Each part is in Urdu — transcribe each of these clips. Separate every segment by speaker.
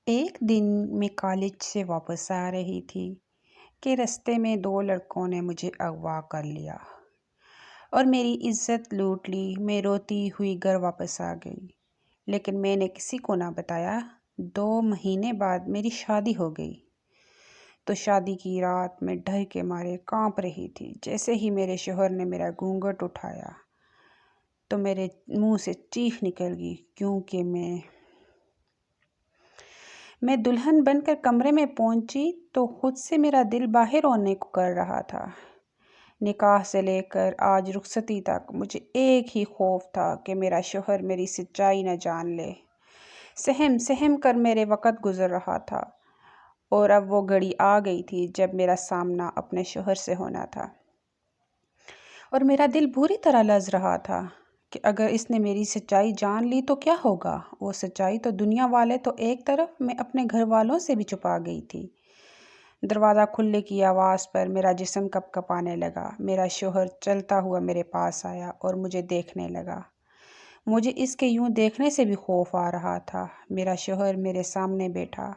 Speaker 1: ایک دن میں کالج سے واپس آ رہی تھی کہ رستے میں دو لڑکوں نے مجھے اغوا کر لیا اور میری عزت لوٹ لی۔ میں روتی ہوئی گھر واپس آ گئی، لیکن میں نے کسی کو نہ بتایا۔ 2 مہینے بعد میری شادی ہو گئی۔ تو شادی کی رات میں ڈر کے مارے کانپ رہی تھی۔ جیسے ہی میرے شوہر نے میرا گھونگھٹ اٹھایا تو میرے منہ سے چیخ نکل گئی، کیونکہ میں دلہن بن کر کمرے میں پہنچی تو خود سے میرا دل باہر ہونے کو کر رہا تھا۔ نکاح سے لے کر آج رخصتی تک مجھے ایک ہی خوف تھا کہ میرا شوہر میری سچائی نہ جان لے۔ سہم سہم کر میرے وقت گزر رہا تھا، اور اب وہ گھڑی آ گئی تھی جب میرا سامنا اپنے شوہر سے ہونا تھا، اور میرا دل بری طرح لرز رہا تھا کہ اگر اس نے میری سچائی جان لی تو کیا ہوگا۔ وہ سچائی تو دنیا والے تو ایک طرف، میں اپنے گھر والوں سے بھی چھپا گئی تھی۔ دروازہ کھلنے کی آواز پر میرا جسم کپ کپانے لگا۔ میرا شوہر چلتا ہوا میرے پاس آیا اور مجھے دیکھنے لگا۔ مجھے اس کے یوں دیکھنے سے بھی خوف آ رہا تھا۔ میرا شوہر میرے سامنے بیٹھا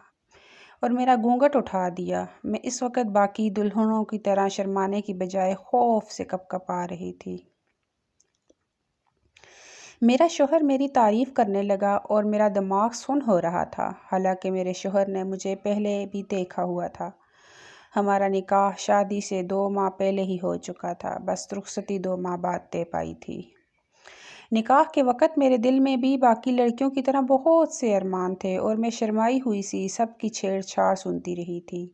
Speaker 1: اور میرا گھونگھٹ اٹھا دیا۔ میں اس وقت باقی دلہنوں کی طرح شرمانے کی بجائے خوف سے کپ کپا رہی تھی۔ میرا شوہر میری تعریف کرنے لگا اور میرا دماغ سن ہو رہا تھا، حالانکہ میرے شوہر نے مجھے پہلے بھی دیکھا ہوا تھا۔ ہمارا نکاح شادی سے 2 ماہ پہلے ہی ہو چکا تھا، بس رخصتی 2 ماہ بعد طے پائی تھی۔ نکاح کے وقت میرے دل میں بھی باقی لڑکیوں کی طرح بہت سے ارمان تھے، اور میں شرمائی ہوئی سی سب کی چھیڑ چھاڑ سنتی رہی تھی۔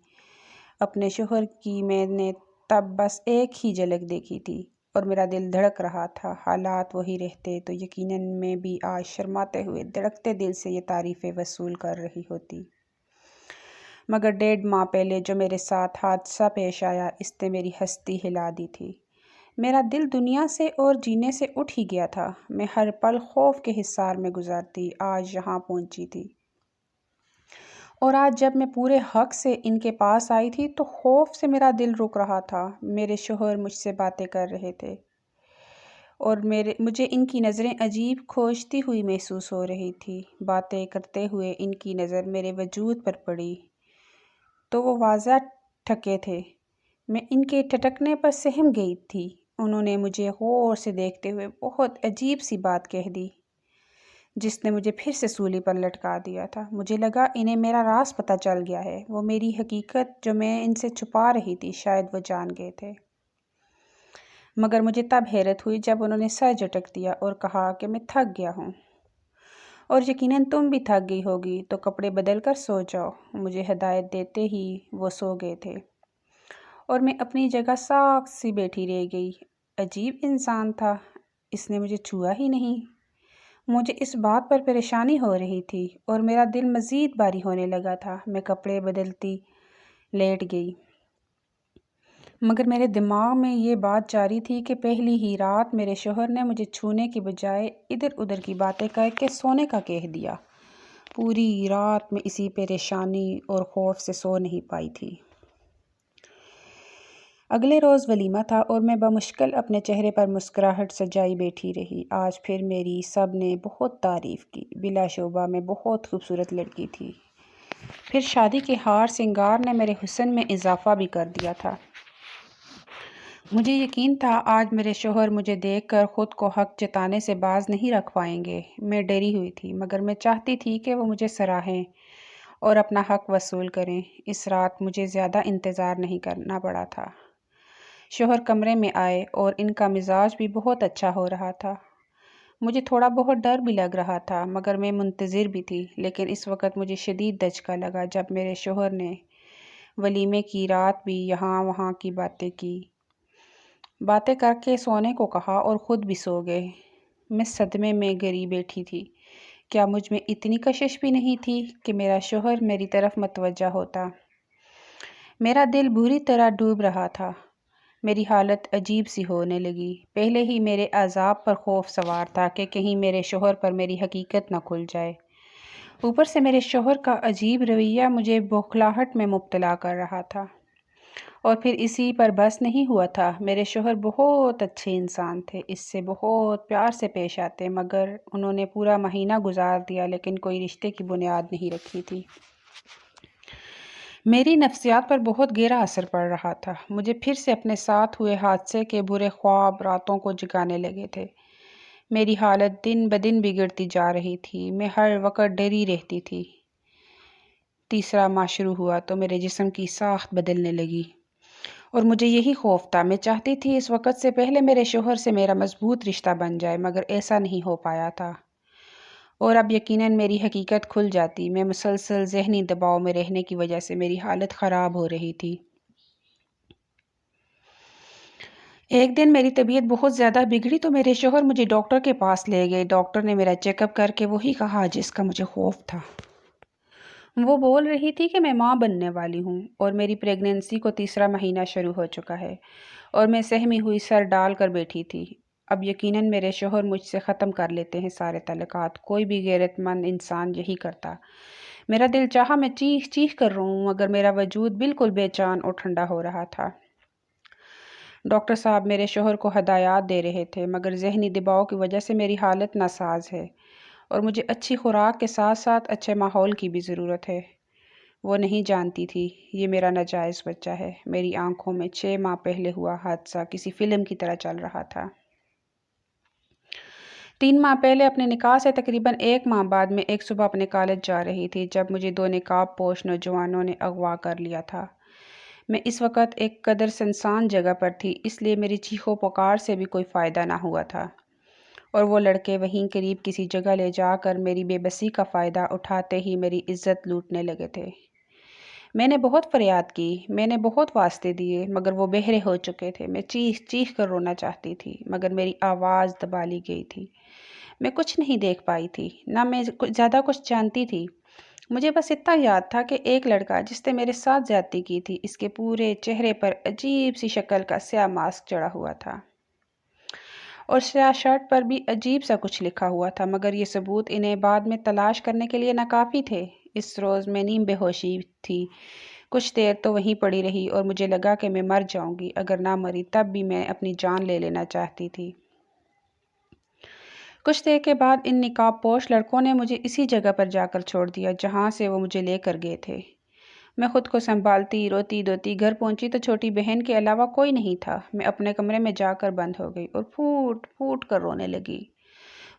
Speaker 1: اپنے شوہر کی میں نے تب بس ایک ہی جھلک دیکھی تھی، اور میرا دل دھڑک رہا تھا۔ حالات وہی رہتے تو یقیناً میں بھی آج شرماتے ہوئے دھڑکتے دل سے یہ تعریفیں وصول کر رہی ہوتی، مگر 1.5 ماہ پہلے جو میرے ساتھ حادثہ پیش آیا، اس نے میری ہستی ہلا دی تھی۔ میرا دل دنیا سے اور جینے سے اٹھ ہی گیا تھا۔ میں ہر پل خوف کے حصار میں گزارتی آج یہاں پہنچی تھی، اور آج جب میں پورے حق سے ان کے پاس آئی تھی تو خوف سے میرا دل رک رہا تھا۔ میرے شوہر مجھ سے باتیں کر رہے تھے، اور مجھے ان کی نظریں عجیب کھوجتی ہوئی محسوس ہو رہی تھی۔ باتیں کرتے ہوئے ان کی نظر میرے وجود پر پڑی تو وہ واضح ٹھکے تھے۔ میں ان کے ٹھٹکنے پر سہم گئی تھی۔ انہوں نے مجھے غور سے دیکھتے ہوئے بہت عجیب سی بات کہہ دی، جس نے مجھے پھر سے سولی پر لٹکا دیا تھا۔ مجھے لگا انہیں میرا راز پتہ چل گیا ہے۔ وہ میری حقیقت جو میں ان سے چھپا رہی تھی شاید وہ جان گئے تھے، مگر مجھے تب حیرت ہوئی جب انہوں نے سر جھٹک دیا اور کہا کہ میں تھک گیا ہوں، اور یقیناً تم بھی تھک گئی ہوگی، تو کپڑے بدل کر سو جاؤ۔ مجھے ہدایت دیتے ہی وہ سو گئے تھے، اور میں اپنی جگہ ساکت سی بیٹھی رہ گئی۔ عجیب انسان تھا، اس نے مجھے چھوا ہی نہیں۔ مجھے اس بات پر پریشانی ہو رہی تھی، اور میرا دل مزید بھاری ہونے لگا تھا۔ میں کپڑے بدلتی لیٹ گئی، مگر میرے دماغ میں یہ بات جاری تھی کہ پہلی ہی رات میرے شوہر نے مجھے چھونے کی بجائے ادھر ادھر کی باتیں کر کے سونے کا کہہ دیا۔ پوری رات میں اسی پریشانی اور خوف سے سو نہیں پائی تھی۔ اگلے روز ولیمہ تھا، اور میں بمشکل اپنے چہرے پر مسکراہٹ سجائی بیٹھی رہی۔ آج پھر میری سب نے بہت تعریف کی۔ بلا شبہ میں بہت خوبصورت لڑکی تھی۔ پھر شادی کے ہار سنگار نے میرے حسن میں اضافہ بھی کر دیا تھا۔ مجھے یقین تھا آج میرے شوہر مجھے دیکھ کر خود کو حق جتانے سے باز نہیں رکھ پائیں گے۔ میں ڈری ہوئی تھی، مگر میں چاہتی تھی کہ وہ مجھے سراہیں اور اپنا حق وصول کریں۔ اس رات مجھے زیادہ انتظار نہیں کرنا پڑا تھا۔ شوہر کمرے میں آئے اور ان کا مزاج بھی بہت اچھا ہو رہا تھا۔ مجھے تھوڑا بہت ڈر بھی لگ رہا تھا، مگر میں منتظر بھی تھی۔ لیکن اس وقت مجھے شدید دھچکا لگا جب میرے شوہر نے ولیمے کی رات بھی یہاں وہاں کی باتیں کر کے سونے کو کہا، اور خود بھی سو گئے۔ میں صدمے میں گری بیٹھی تھی۔ کیا مجھ میں اتنی کشش بھی نہیں تھی کہ میرا شوہر میری طرف متوجہ ہوتا؟ میرا دل بری طرح ڈوب رہا تھا۔ میری حالت عجیب سی ہونے لگی۔ پہلے ہی میرے اعصاب پر خوف سوار تھا کہ کہیں میرے شوہر پر میری حقیقت نہ کھل جائے۔ اوپر سے میرے شوہر کا عجیب رویہ مجھے بوکھلاہٹ میں مبتلا کر رہا تھا۔ اور پھر اسی پر بس نہیں ہوا تھا۔ میرے شوہر بہت اچھے انسان تھے، اس سے بہت پیار سے پیش آتے، مگر انہوں نے پورا مہینہ گزار دیا لیکن کوئی رشتے کی بنیاد نہیں رکھی تھی۔ میری نفسیات پر بہت گہرا اثر پڑ رہا تھا۔ مجھے پھر سے اپنے ساتھ ہوئے حادثے کے برے خواب راتوں کو جگانے لگے تھے۔ میری حالت دن بدن بگڑتی جا رہی تھی۔ میں ہر وقت ڈری رہتی تھی۔ تیسرا ماہ شروع ہوا تو میرے جسم کی ساخت بدلنے لگی اور مجھے یہی خوف تھا۔ میں چاہتی تھی اس وقت سے پہلے میرے شوہر سے میرا مضبوط رشتہ بن جائے، مگر ایسا نہیں ہو پایا تھا۔ اور اب یقیناً میری حقیقت کھل جاتی۔ میں مسلسل ذہنی دباؤ میں رہنے کی وجہ سے میری حالت خراب ہو رہی تھی۔ ایک دن میری طبیعت بہت زیادہ بگڑی تو میرے شوہر مجھے ڈاکٹر کے پاس لے گئے۔ ڈاکٹر نے میرا چیک اپ کر کے وہی کہا جس کا مجھے خوف تھا۔ وہ بول رہی تھی کہ میں ماں بننے والی ہوں اور میری پریگننسی کو تیسرا مہینہ شروع ہو چکا ہے، اور میں سہمی ہوئی سر ڈال کر بیٹھی تھی۔ اب یقیناً میرے شوہر مجھ سے ختم کر لیتے ہیں سارے تعلقات۔ کوئی بھی غیرت مند انسان یہی کرتا۔ میرا دل چاہا میں چیخ چیخ کر روؤں، مگر میرا وجود بالکل بے چین اور ٹھنڈا ہو رہا تھا۔ ڈاکٹر صاحب میرے شوہر کو ہدایات دے رہے تھے، مگر ذہنی دباؤ کی وجہ سے میری حالت ناساز ہے اور مجھے اچھی خوراک کے ساتھ ساتھ اچھے ماحول کی بھی ضرورت ہے۔ وہ نہیں جانتی تھی یہ میرا ناجائز بچہ ہے۔ میری آنکھوں میں 6 ماہ پہلے ہوا حادثہ کسی فلم کی طرح چل رہا تھا۔ 3 ماہ پہلے اپنے نکاح سے تقریباً 1 ماہ بعد میں ایک صبح اپنے کالج جا رہی تھی جب مجھے 2 نقاب پوش نوجوانوں نے اغوا کر لیا تھا۔ میں اس وقت ایک قدر سنسان جگہ پر تھی، اس لیے میری چیخو پکار سے بھی کوئی فائدہ نہ ہوا تھا، اور وہ لڑکے وہیں قریب کسی جگہ لے جا کر میری بے بسی کا فائدہ اٹھاتے ہی میری عزت لوٹنے لگے تھے۔ میں نے بہت فریاد کی، میں نے بہت واسطے دیے، مگر وہ بہرے ہو چکے تھے۔ میں چیخ چیخ کر رونا چاہتی تھی، مگر میری آواز دبا لی گئی تھی۔ میں کچھ نہیں دیکھ پائی تھی، نہ میں زیادہ کچھ جانتی تھی۔ مجھے بس اتنا یاد تھا کہ ایک لڑکا جس نے میرے ساتھ زیادتی کی تھی، اس کے پورے چہرے پر عجیب سی شکل کا سیاہ ماسک چڑھا ہوا تھا، اور سیاہ شرٹ پر بھی عجیب سا کچھ لکھا ہوا تھا، مگر یہ ثبوت انہیں بعد میں تلاش کرنے کے لیے ناکافی تھے۔ اس روز میں نیم بے ہوشی تھی۔ کچھ دیر تو وہیں پڑی رہی اور مجھے لگا کہ میں مر جاؤں گی۔ اگر نہ مری تب بھی میں اپنی جان لے لینا چاہتی تھی۔ کچھ دیر کے بعد ان نقاب پوش لڑکوں نے مجھے اسی جگہ پر جا کر چھوڑ دیا جہاں سے وہ مجھے لے کر گئے تھے۔ میں خود کو سنبھالتی روتی دھوتی گھر پہنچی تو چھوٹی بہن کے علاوہ کوئی نہیں تھا۔ میں اپنے کمرے میں جا کر بند ہو گئی اور پھوٹ پھوٹ کر رونے لگی۔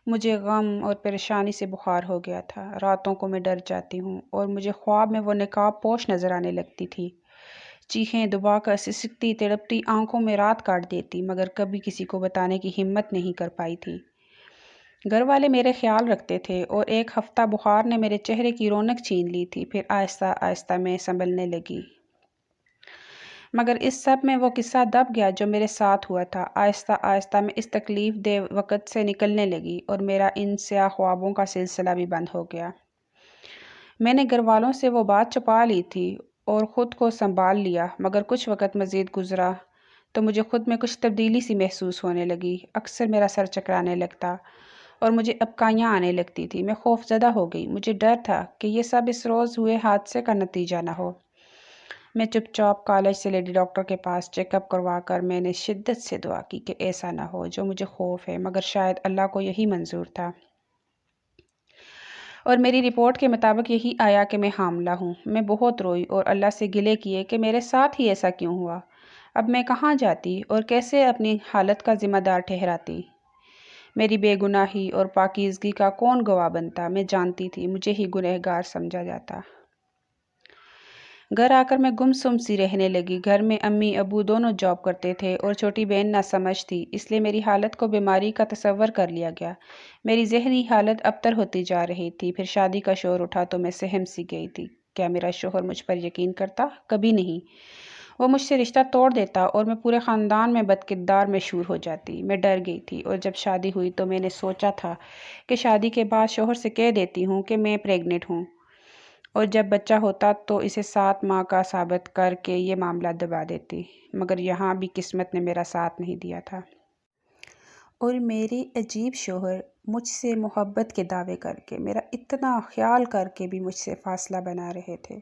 Speaker 1: مجھے غم اور پریشانی سے بخار ہو گیا تھا۔ راتوں کو میں ڈر جاتی ہوں اور مجھے خواب میں وہ نقاب پوش نظر آنے لگتی تھی۔ چیخیں دبا کر سسکتی تڑپتی آنکھوں میں رات کاٹ دیتی، مگر کبھی کسی کو بتانے کی ہمت نہیں کر پائی تھی۔ گھر والے میرے خیال رکھتے تھے اور ایک ہفتہ بخار نے میرے چہرے کی رونق چھین لی تھی، پھر آہستہ آہستہ میں سنبھلنے لگی۔ مگر اس سب میں وہ قصہ دب گیا جو میرے ساتھ ہوا تھا۔ آہستہ آہستہ میں اس تکلیف دہ وقت سے نکلنے لگی اور میرا ان سیاہ خوابوں کا سلسلہ بھی بند ہو گیا۔ میں نے گھر والوں سے وہ بات چھپا لی تھی اور خود کو سنبھال لیا، مگر کچھ وقت مزید گزرا تو مجھے خود میں کچھ تبدیلی سی محسوس ہونے لگی۔ اکثر میرا سر چکرانے لگتا اور مجھے ابکائیاں آنے لگتی تھی۔ میں خوف زدہ ہو گئی۔ مجھے ڈر تھا کہ یہ سب اس روز ہوئے حادثے کا نتیجہ نہ ہو۔ میں چپ چاپ کالج سے لیڈی ڈاکٹر کے پاس چیک اپ کروا کر میں نے شدت سے دعا کی کہ ایسا نہ ہو جو مجھے خوف ہے، مگر شاید اللہ کو یہی منظور تھا، اور میری رپورٹ کے مطابق یہی آیا کہ میں حاملہ ہوں۔ میں بہت روئی اور اللہ سے گلے کیے کہ میرے ساتھ ہی ایسا کیوں ہوا۔ اب میں کہاں جاتی اور کیسے اپنی حالت کا ذمہ دار ٹھہراتی؟ میری بے گناہی اور پاکیزگی کا کون گواہ بنتا؟ میں جانتی تھی مجھے ہی گنہگار سمجھا جاتا۔ گھر آ کر میں گم سم سی رہنے لگی۔ گھر میں امی ابو دونوں جاب کرتے تھے اور چھوٹی بہن نہ سمجھ تھی، اس لیے میری حالت کو بیماری کا تصور کر لیا گیا۔ میری ذہنی حالت ابتر ہوتی جا رہی تھی۔ پھر شادی کا شور اٹھا تو میں سہم سی گئی تھی۔ کیا میرا شوہر مجھ پر یقین کرتا؟ کبھی نہیں۔ وہ مجھ سے رشتہ توڑ دیتا اور میں پورے خاندان میں بدکردار مشہور ہو جاتی۔ میں ڈر گئی تھی، اور جب شادی ہوئی تو میں نے سوچا تھا کہ شادی کے بعد شوہر سے کہہ دیتی ہوں کہ میں پریگننٹ ہوں، اور جب بچہ ہوتا تو اسے 7 ماہ کا ثابت کر کے یہ معاملہ دبا دیتی، مگر یہاں بھی قسمت نے میرا ساتھ نہیں دیا تھا۔ اور میرے عجیب شوہر مجھ سے محبت کے دعوے کر کے، میرا اتنا خیال کر کے بھی مجھ سے فاصلہ بنا رہے تھے۔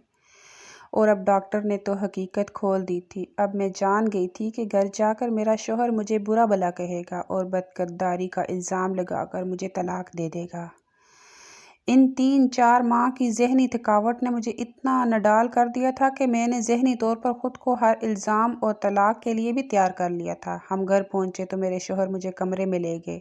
Speaker 1: اور اب ڈاکٹر نے تو حقیقت کھول دی تھی۔ اب میں جان گئی تھی کہ گھر جا کر میرا شوہر مجھے برا بھلا کہے گا اور بدکرداری کا الزام لگا کر مجھے طلاق دے دے گا۔ ان 3-4 ماہ کی ذہنی تھکاوٹ نے مجھے اتنا نڈال کر دیا تھا کہ میں نے ذہنی طور پر خود کو ہر الزام اور طلاق کے لیے بھی تیار کر لیا تھا۔ ہم گھر پہنچے تو میرے شوہر مجھے کمرے میں لے گئے۔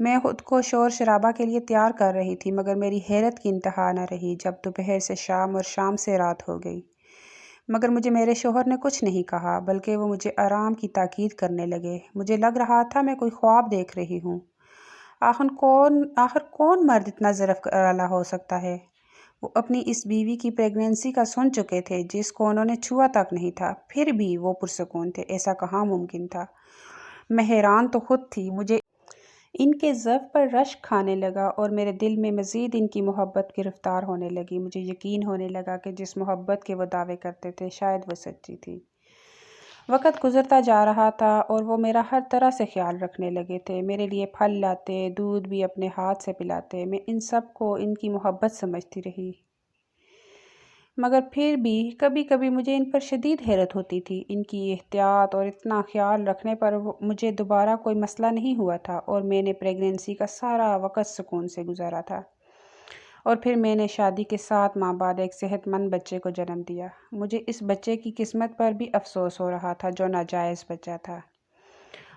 Speaker 1: میں خود کو شور شرابہ کے لیے تیار کر رہی تھی، مگر میری حیرت کی انتہا نہ رہی جب دوپہر سے شام اور شام سے رات ہو گئی۔ مگر مجھے میرے شوہر نے کچھ نہیں کہا، بلکہ وہ مجھے آرام کی تاکید کرنے لگے۔ مجھے لگ رہا تھا میں کوئی خواب دیکھ رہی ہوں۔ آخر کون مرد اتنا ظرف والا ہو سکتا ہے؟ وہ اپنی اس بیوی کی پریگننسی کا سن چکے تھے جس کو انہوں نے چھوا تک نہیں تھا، پھر بھی وہ پرسکون تھے۔ ایسا کہاں ممکن تھا؟ میں حیران تو خود تھی۔ مجھے ان کے ضعف پر رشک کھانے لگا اور میرے دل میں مزید ان کی محبت گرفتار ہونے لگی۔ مجھے یقین ہونے لگا کہ جس محبت کے وہ دعوے کرتے تھے شاید وہ سچی تھی۔ وقت گزرتا جا رہا تھا اور وہ میرا ہر طرح سے خیال رکھنے لگے تھے۔ میرے لیے پھل لاتے، دودھ بھی اپنے ہاتھ سے پلاتے۔ میں ان سب کو ان کی محبت سمجھتی رہی، مگر پھر بھی کبھی کبھی مجھے ان پر شدید حیرت ہوتی تھی۔ ان کی احتیاط اور اتنا خیال رکھنے پر مجھے دوبارہ کوئی مسئلہ نہیں ہوا تھا اور میں نے پریگننسی کا سارا وقت سکون سے گزارا تھا۔ اور پھر میں نے شادی کے 7 ماہ بعد ایک صحت مند بچے کو جنم دیا۔ مجھے اس بچے کی قسمت پر بھی افسوس ہو رہا تھا جو ناجائز بچہ تھا،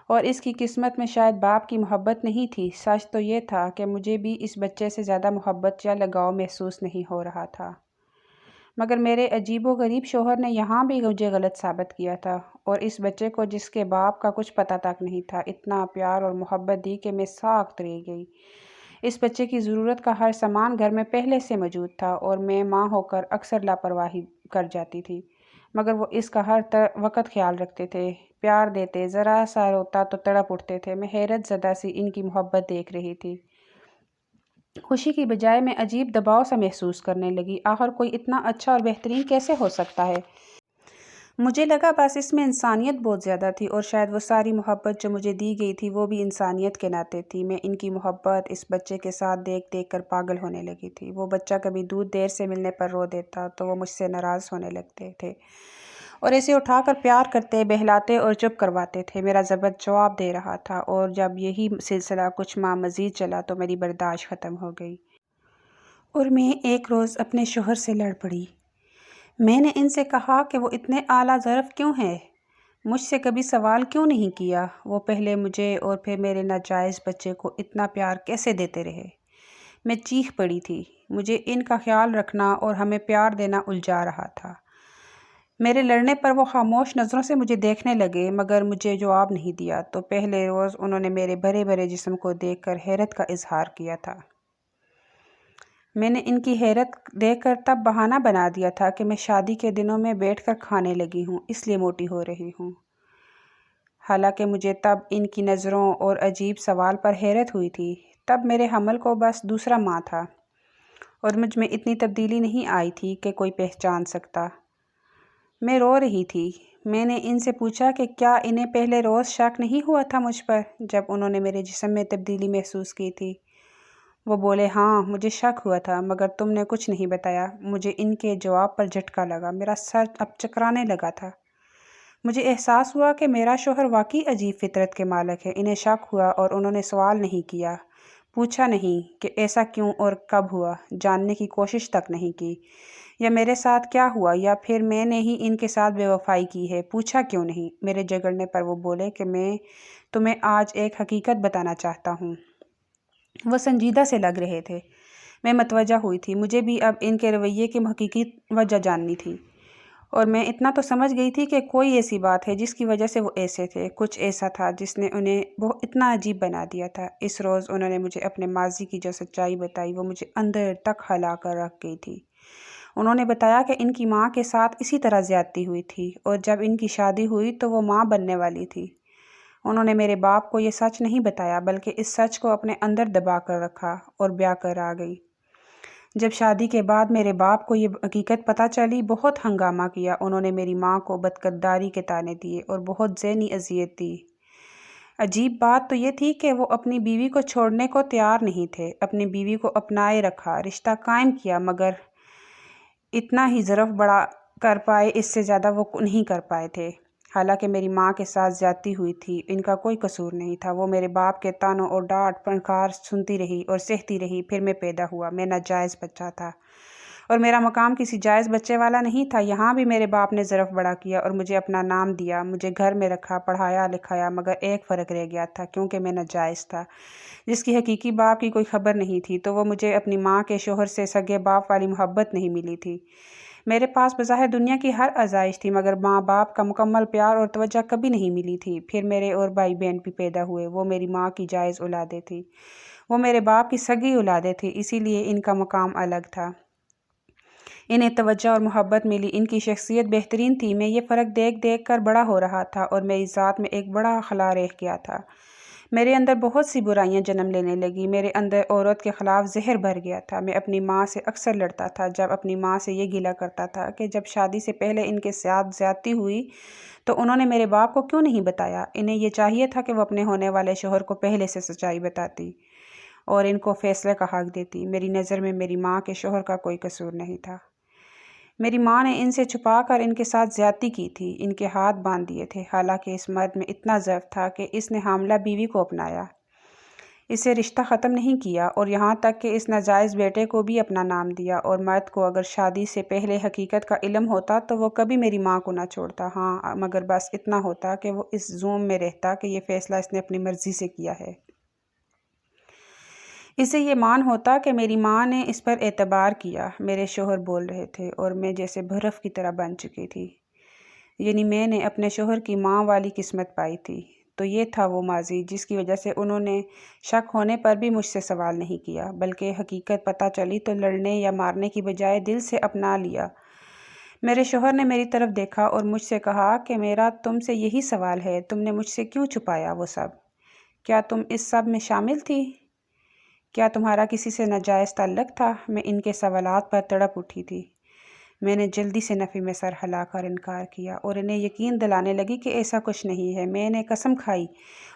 Speaker 1: اور اس کی قسمت میں شاید باپ کی محبت نہیں تھی۔ سچ تو یہ تھا کہ مجھے بھی اس بچے سے زیادہ محبت یا لگاؤ محسوس نہیں ہو رہا تھا، مگر میرے عجیب و غریب شوہر نے یہاں بھی مجھے غلط ثابت کیا تھا اور اس بچے کو جس کے باپ کا کچھ پتہ تک نہیں تھا اتنا پیار اور محبت دی کہ میں ساکت رہ گئی۔ اس بچے کی ضرورت کا ہر سامان گھر میں پہلے سے موجود تھا اور میں ماں ہو کر اکثر لاپرواہی کر جاتی تھی، مگر وہ اس کا ہر وقت خیال رکھتے تھے، پیار دیتے، ذرا سا روتا تو تڑپ اٹھتے تھے۔ میں حیرت زدہ سی ان کی محبت دیکھ رہی تھی۔ خوشی کی بجائے میں عجیب دباؤ سا محسوس کرنے لگی۔ آخر کوئی اتنا اچھا اور بہترین کیسے ہو سکتا ہے؟ مجھے لگا بس اس میں انسانیت بہت زیادہ تھی، اور شاید وہ ساری محبت جو مجھے دی گئی تھی وہ بھی انسانیت کے ناطے تھی۔ میں ان کی محبت اس بچے کے ساتھ دیکھ دیکھ کر پاگل ہونے لگی تھی۔ وہ بچہ کبھی دودھ دیر سے ملنے پر رو دیتا تو وہ مجھ سے ناراض ہونے لگتے تھے اور اسے اٹھا کر پیار کرتے، بہلاتے اور چپ کرواتے تھے۔ میرا ضبط جواب دے رہا تھا، اور جب یہی سلسلہ کچھ ماہ مزید چلا تو میری برداشت ختم ہو گئی اور میں ایک روز اپنے شوہر سے لڑ پڑی۔ میں نے ان سے کہا کہ وہ اتنے اعلیٰ ظرف کیوں ہیں؟ مجھ سے کبھی سوال کیوں نہیں کیا؟ وہ پہلے مجھے اور پھر میرے ناجائز بچے کو اتنا پیار کیسے دیتے رہے؟ میں چیخ پڑی تھی۔ مجھے ان کا خیال رکھنا اور ہمیں پیار دینا الجھا رہا تھا۔ میرے لڑنے پر وہ خاموش نظروں سے مجھے دیکھنے لگے، مگر مجھے جواب نہیں دیا۔ تو پہلے روز انہوں نے میرے بھرے بھرے جسم کو دیکھ کر حیرت کا اظہار کیا تھا۔ میں نے ان کی حیرت دیکھ کر تب بہانہ بنا دیا تھا کہ میں شادی کے دنوں میں بیٹھ کر کھانے لگی ہوں، اس لیے موٹی ہو رہی ہوں۔ حالانکہ مجھے تب ان کی نظروں اور عجیب سوال پر حیرت ہوئی تھی۔ تب میرے حمل کو بس دوسرا ماہ تھا اور مجھ میں اتنی تبدیلی نہیں آئی تھی کہ کوئی پہچان سکتا۔ میں رو رہی تھی۔ میں نے ان سے پوچھا کہ کیا انہیں پہلے روز شک نہیں ہوا تھا مجھ پر جب انہوں نے میرے جسم میں تبدیلی محسوس کی تھی؟ وہ بولے، ہاں مجھے شک ہوا تھا، مگر تم نے کچھ نہیں بتایا۔ مجھے ان کے جواب پر جھٹکا لگا، میرا سر اب چکرانے لگا تھا۔ مجھے احساس ہوا کہ میرا شوہر واقعی عجیب فطرت کے مالک ہے۔ انہیں شک ہوا اور انہوں نے سوال نہیں کیا، پوچھا نہیں کہ ایسا کیوں اور کب ہوا، جاننے کی کوشش تک نہیں کی، یا میرے ساتھ کیا ہوا، یا پھر میں نے ہی ان کے ساتھ بے وفائی کی ہے، پوچھا کیوں نہیں۔ میرے جھگڑنے پر وہ بولے کہ میں تمہیں آج ایک حقیقت بتانا چاہتا ہوں۔ وہ سنجیدہ سے لگ رہے تھے۔ میں متوجہ ہوئی تھی، مجھے بھی اب ان کے رویے کی حقیقی وجہ جاننی تھی، اور میں اتنا تو سمجھ گئی تھی کہ کوئی ایسی بات ہے جس کی وجہ سے وہ ایسے تھے، کچھ ایسا تھا جس نے انہیں اتنا عجیب بنا دیا تھا۔ اس روز انہوں نے مجھے اپنے ماضی کی جو سچائی بتائی وہ مجھے اندر تک ہلا کر رکھ گئی تھی۔ انہوں نے بتایا کہ ان کی ماں کے ساتھ اسی طرح زیادتی ہوئی تھی، اور جب ان کی شادی ہوئی تو وہ ماں بننے والی تھی۔ انہوں نے میرے باپ کو یہ سچ نہیں بتایا، بلکہ اس سچ کو اپنے اندر دبا کر رکھا اور بیاہ کر آ گئی۔ جب شادی کے بعد میرے باپ کو یہ حقیقت پتہ چلی، بہت ہنگامہ کیا۔ انہوں نے میری ماں کو بدکرداری کے طعنے دیے اور بہت ذہنی اذیت دی۔ عجیب بات تو یہ تھی کہ وہ اپنی بیوی کو چھوڑنے کو تیار نہیں تھے، اپنی بیوی کو اپنائے رکھا، رشتہ قائم کیا، مگر اتنا ہی ظرف بڑا کر پائے، اس سے زیادہ وہ نہیں کر پائے تھے۔ حالانکہ میری ماں کے ساتھ زیادتی ہوئی تھی، ان کا کوئی قصور نہیں تھا۔ وہ میرے باپ کے طعنوں اور ڈانٹ پھٹکار سنتی رہی اور سہتی رہی۔ پھر میں پیدا ہوا۔ میں ناجائز بچہ تھا اور میرا مقام کسی جائز بچے والا نہیں تھا۔ یہاں بھی میرے باپ نے ظرف بڑا کیا اور مجھے اپنا نام دیا، مجھے گھر میں رکھا، پڑھایا لکھایا، مگر ایک فرق رہ گیا تھا، کیونکہ میں ناجائز تھا، جس کی حقیقی باپ کی کوئی خبر نہیں تھی، تو وہ مجھے اپنی ماں کے شوہر سے سگے باپ والی محبت نہیں ملی تھی۔ میرے پاس بظاہر دنیا کی ہر آزائش تھی، مگر ماں باپ کا مکمل پیار اور توجہ کبھی نہیں ملی تھی۔ پھر میرے اور بھائی بہن بھی پیدا ہوئے۔ وہ میری ماں کی جائز اولادیں تھیں، وہ میرے باپ کی سگی اولادیں تھیں، اسی لیے ان کا مقام الگ تھا، انہیں توجہ اور محبت ملی، ان کی شخصیت بہترین تھی۔ میں یہ فرق دیکھ دیکھ کر بڑا ہو رہا تھا اور میری ذات میں ایک بڑا خلا رہ گیا تھا۔ میرے اندر بہت سی برائیاں جنم لینے لگیں۔ میرے اندر عورت کے خلاف زہر بھر گیا تھا۔ میں اپنی ماں سے اکثر لڑتا تھا، جب اپنی ماں سے یہ گلہ کرتا تھا کہ جب شادی سے پہلے ان کے ساتھ زیادتی ہوئی تو انہوں نے میرے باپ کو کیوں نہیں بتایا۔ انہیں یہ چاہیے تھا کہ وہ اپنے ہونے والے شوہر کو پہلے سے سچائی بتاتی اور ان کو فیصلے کا حق دیتی۔ میری نظر میں میری ماں کے شوہر کا کوئی قصور نہیں تھا۔ میری ماں نے ان سے چھپا کر ان کے ساتھ زیادتی کی تھی، ان کے ہاتھ باندھ دیے تھے، حالانکہ اس مرد میں اتنا ضعف تھا کہ اس نے حاملہ بیوی کو اپنایا، اسے رشتہ ختم نہیں کیا، اور یہاں تک کہ اس ناجائز بیٹے کو بھی اپنا نام دیا۔ اور مرد کو اگر شادی سے پہلے حقیقت کا علم ہوتا تو وہ کبھی میری ماں کو نہ چھوڑتا، ہاں مگر بس اتنا ہوتا کہ وہ اس ظلم میں رہتا کہ یہ فیصلہ اس نے اپنی مرضی سے کیا ہے۔ اسے یہ مان ہوتا کہ میری ماں نے اس پر اعتبار کیا۔ میرے شوہر بول رہے تھے اور میں جیسے برف کی طرح بن چکی تھی، یعنی میں نے اپنے شوہر کی ماں والی قسمت پائی تھی۔ تو یہ تھا وہ ماضی جس کی وجہ سے انہوں نے شک ہونے پر بھی مجھ سے سوال نہیں کیا، بلکہ حقیقت پتہ چلی تو لڑنے یا مارنے کی بجائے دل سے اپنا لیا۔ میرے شوہر نے میری طرف دیکھا اور مجھ سے کہا کہ میرا تم سے یہی سوال ہے، تم نے مجھ سے کیوں چھپایا وہ سب؟ کیا تم اس سب میں شامل تھی؟ کیا تمہارا کسی سے ناجائز تعلق تھا؟ میں ان کے سوالات پر تڑپ اٹھی تھی۔ میں نے جلدی سے نفی میں سر ہلا کر انکار کیا اور انہیں یقین دلانے لگی کہ ایسا کچھ نہیں ہے۔ میں نے قسم کھائی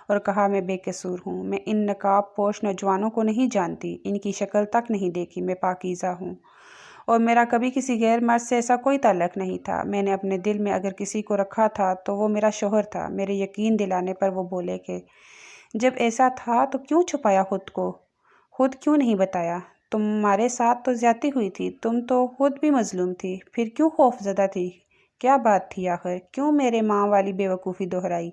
Speaker 1: اور کہا میں بے قصور ہوں، میں ان نقاب پوش نوجوانوں کو نہیں جانتی، ان کی شکل تک نہیں دیکھی، میں پاکیزہ ہوں اور میرا کبھی کسی غیر مرد سے ایسا کوئی تعلق نہیں تھا۔ میں نے اپنے دل میں اگر کسی کو رکھا تھا تو وہ میرا شوہر تھا۔ میرے یقین دلانے پر وہ بولے کہ جب ایسا تھا تو کیوں چھپایا خود کو؟ خود کیوں نہیں بتایا؟ تمہارے ساتھ تو زیادتی ہوئی تھی، تم تو خود بھی مظلوم تھی، پھر کیوں خوف زدہ تھی؟ کیا بات تھی آخر؟ کیوں میرے ماں والی بے وقوفی دہرائی؟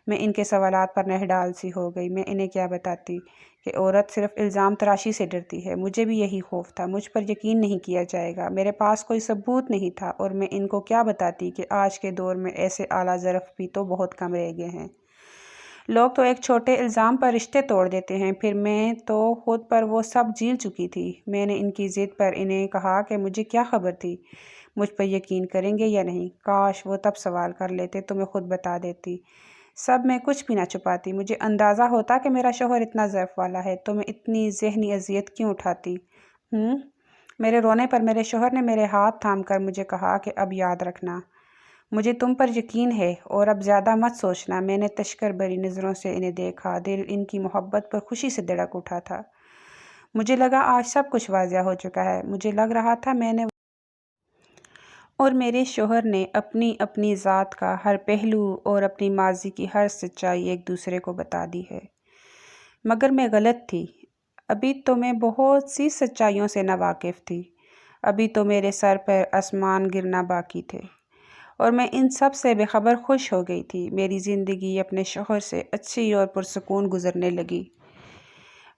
Speaker 1: میں ان کے سوالات پر نہڈال سی ہو گئی۔ میں انہیں کیا بتاتی کہ عورت صرف الزام تراشی سے ڈرتی ہے، مجھے بھی یہی خوف تھا، مجھ پر یقین نہیں کیا جائے گا، میرے پاس کوئی ثبوت نہیں تھا، اور میں ان کو کیا بتاتی کہ آج کے دور میں ایسے اعلیٰ ظرف بھی تو بہت کم رہ گئے ہیں۔ لوگ تو ایک چھوٹے الزام پر رشتے توڑ دیتے ہیں، پھر میں تو خود پر وہ سب جھیل چکی تھی۔ میں نے ان کی ضد پر انہیں کہا کہ مجھے کیا خبر تھی مجھ پر یقین کریں گے یا نہیں، کاش وہ تب سوال کر لیتے تو میں خود بتا دیتی، سب میں کچھ بھی نہ چھپاتی۔ مجھے اندازہ ہوتا کہ میرا شوہر اتنا ضعف والا ہے تو میں اتنی ذہنی اذیت کیوں اٹھاتی۔ میرے رونے پر میرے شوہر نے میرے ہاتھ تھام کر مجھے کہا کہ اب یاد رکھنا، مجھے تم پر یقین ہے اور اب زیادہ مت سوچنا۔ میں نے تشکر بھری نظروں سے انہیں دیکھا، دل ان کی محبت پر خوشی سے دھڑک اٹھا تھا۔ مجھے لگا آج سب کچھ واضح ہو چکا ہے۔ مجھے لگ رہا تھا میں نے اور میرے شوہر نے اپنی اپنی ذات کا ہر پہلو اور اپنی ماضی کی ہر سچائی ایک دوسرے کو بتا دی ہے، مگر میں غلط تھی۔ ابھی تو میں بہت سی سچائیوں سے ناواقف تھی، ابھی تو میرے سر پر آسمان گرنا باقی تھے اور میں ان سب سے بے خبر خوش ہو گئی تھی۔ میری زندگی اپنے شوہر سے اچھی اور پرسکون گزرنے لگی۔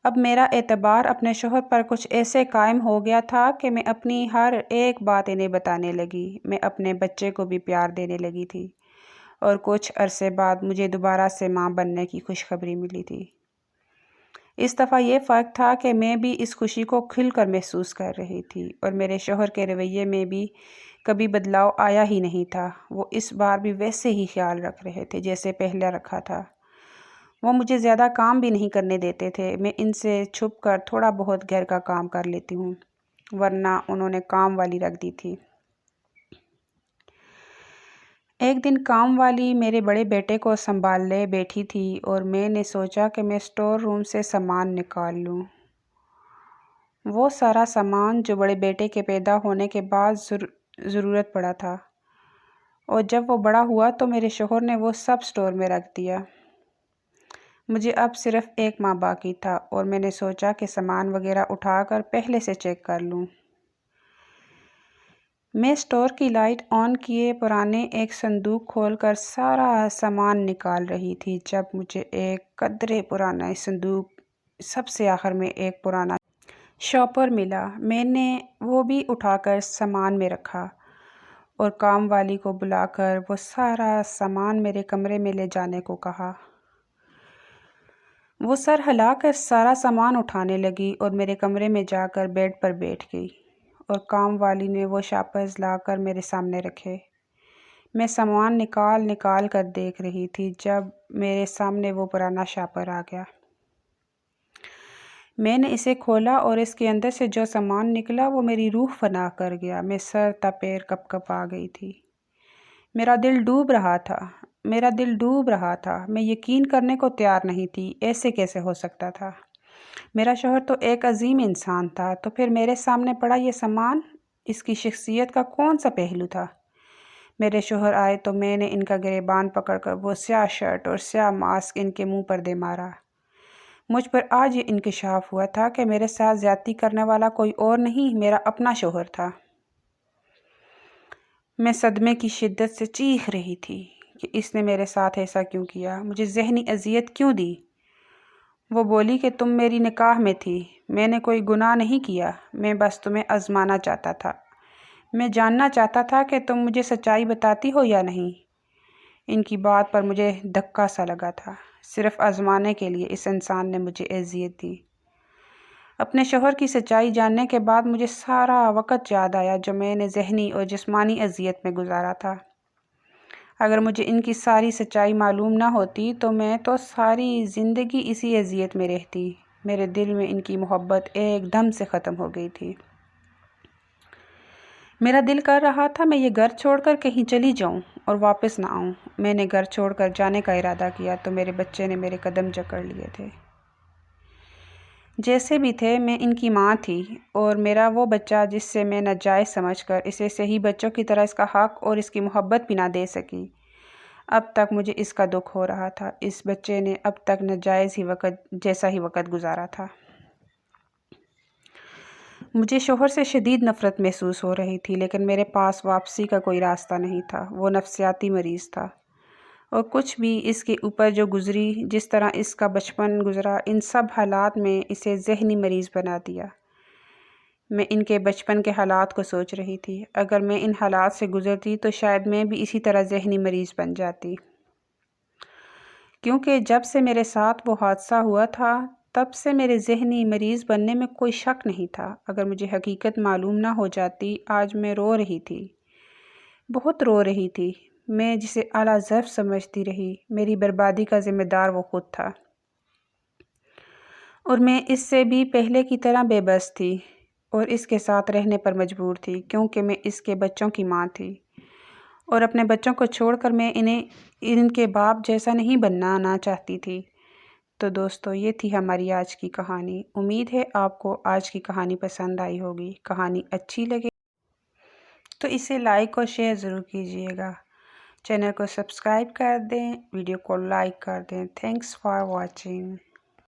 Speaker 1: اب میرا اعتبار اپنے شوہر پر کچھ ایسے قائم ہو گیا تھا کہ میں اپنی ہر ایک بات انہیں بتانے لگی۔ میں اپنے بچے کو بھی پیار دینے لگی تھی اور کچھ عرصے بعد مجھے دوبارہ سے ماں بننے کی خوشخبری ملی تھی۔ اس دفعہ یہ فرق تھا کہ میں بھی اس خوشی کو کھل کر محسوس کر رہی تھی اور میرے شوہر کے رویے میں بھی کبھی بدلاؤ آیا ہی نہیں تھا۔ وہ اس بار بھی ویسے ہی خیال رکھ رہے تھے جیسے پہلے رکھا تھا۔ وہ مجھے زیادہ کام بھی نہیں کرنے دیتے تھے، میں ان سے چھپ کر تھوڑا بہت گھر کا کام کر لیتی ہوں، ورنہ انہوں نے کام والی رکھ دی تھی۔ ایک دن کام والی میرے بڑے بیٹے کو سنبھالے بیٹھی تھی اور میں نے سوچا کہ میں اسٹور روم سے سامان نکال لوں، وہ سارا سامان جو بڑے بیٹے کے پیدا ہونے کے بعد ضرورت پڑا تھا، اور جب وہ بڑا ہوا تو میرے شوہر نے وہ سب اسٹور میں رکھ دیا۔ مجھے اب صرف ایک ماہ باقی تھا اور میں نے سوچا کہ سامان وغیرہ اٹھا کر پہلے سے چیک کر لوں۔ میں اسٹور کی لائٹ آن کیے پرانے ایک صندوق کھول کر سارا سامان نکال رہی تھی جب مجھے ایک قدرے پرانا صندوق سب سے آخر میں ایک پرانا شاپر ملا۔ میں نے وہ بھی اٹھا کر سامان میں رکھا اور کام والی کو بلا کر وہ سارا سامان میرے کمرے میں لے جانے کو کہا۔ وہ سر ہلا کر سارا سامان اٹھانے لگی اور میرے کمرے میں جا کر بیڈ پر بیٹھ گئی اور کام والی نے وہ شاپرز لا کر میرے سامنے رکھے۔ میں سامان نکال نکال کر دیکھ رہی تھی جب میرے سامنے وہ پرانا شاپر آ گیا۔ میں نے اسے کھولا اور اس کے اندر سے جو سامان نکلا وہ میری روح فنا کر گیا۔ میں سر تا پیر کپ کپ آ گئی تھی۔ میرا دل ڈوب رہا تھا۔ میں یقین کرنے کو تیار نہیں تھی، ایسے کیسے ہو سکتا تھا؟ میرا شوہر تو ایک عظیم انسان تھا، تو پھر میرے سامنے پڑا یہ سامان، اس کی شخصیت کا کون سا پہلو تھا؟ میرے شوہر آئے تو میں نے ان کا گریبان پکڑ کر وہ سیاہ شرٹ اور سیاہ ماسک ان کے منہ پر دے مارا۔ مجھ پر آج یہ انکشاف ہوا تھا کہ میرے ساتھ زیادتی کرنے والا کوئی اور نہیں، میرا اپنا شوہر تھا۔ میں صدمے کی شدت سے چیخ رہی تھی کہ اس نے میرے ساتھ ایسا کیوں کیا، مجھے ذہنی اذیت کیوں دی؟ وہ بولی کہ تم میری نکاح میں تھی، میں نے کوئی گناہ نہیں کیا، میں بس تمہیں آزمانا چاہتا تھا، میں جاننا چاہتا تھا کہ تم مجھے سچائی بتاتی ہو یا نہیں۔ ان کی بات پر مجھے دھکا سا لگا تھا، صرف آزمانے کے لیے اس انسان نے مجھے اذیت دی۔ اپنے شوہر کی سچائی جاننے کے بعد مجھے سارا وقت یاد آیا جو میں نے ذہنی اور جسمانی اذیت میں گزارا تھا۔ اگر مجھے ان کی ساری سچائی معلوم نہ ہوتی تو میں تو ساری زندگی اسی اذیت میں رہتی۔ میرے دل میں ان کی محبت ایک دم سے ختم ہو گئی تھی۔ میرا دل کر رہا تھا میں یہ گھر چھوڑ کر کہیں چلی جاؤں اور واپس نہ آؤں۔ میں نے گھر چھوڑ کر جانے کا ارادہ کیا تو میرے بچے نے میرے قدم جکڑ لیے تھے۔ جیسے بھی تھے میں ان کی ماں تھی اور میرا وہ بچہ جس سے میں ناجائز سمجھ کر اسے صحیح بچوں کی طرح اس کا حق اور اس کی محبت بھی نہ دے سکی۔ اب تک مجھے اس کا دکھ ہو رہا تھا، اس بچے نے اب تک ناجائز ہی وقت گزارا تھا۔ مجھے شوہر سے شدید نفرت محسوس ہو رہی تھی لیکن میرے پاس واپسی کا کوئی راستہ نہیں تھا۔ وہ نفسیاتی مریض تھا اور کچھ بھی اس کے اوپر جو گزری، جس طرح اس کا بچپن گزرا، ان سب حالات میں اسے ذہنی مریض بنا دیا۔ میں ان کے بچپن کے حالات کو سوچ رہی تھی، اگر میں ان حالات سے گزرتی تو شاید میں بھی اسی طرح ذہنی مریض بن جاتی، کیونکہ جب سے میرے ساتھ وہ حادثہ ہوا تھا تب سے میرے ذہنی مریض بننے میں کوئی شک نہیں تھا۔ اگر مجھے حقیقت معلوم نہ ہو جاتی، آج میں رو رہی تھی، بہت رو رہی تھی۔ میں جسے اعلیٰ ظرف سمجھتی رہی، میری بربادی کا ذمہ دار وہ خود تھا، اور میں اس سے بھی پہلے کی طرح بے بس تھی اور اس کے ساتھ رہنے پر مجبور تھی کیونکہ میں اس کے بچوں کی ماں تھی اور اپنے بچوں کو چھوڑ کر میں ان کے باپ جیسا نہیں بننا چاہتی تھی۔ تو دوستو، یہ تھی ہماری آج کی کہانی۔ امید ہے آپ کو آج کی کہانی پسند آئی ہوگی۔ کہانی اچھی لگے تو اسے لائک اور شیئر ضرور کیجیے گا۔ چینل کو سبسکرائب کر دیں، ویڈیو کو لائک کر دیں۔ Thanks for watching.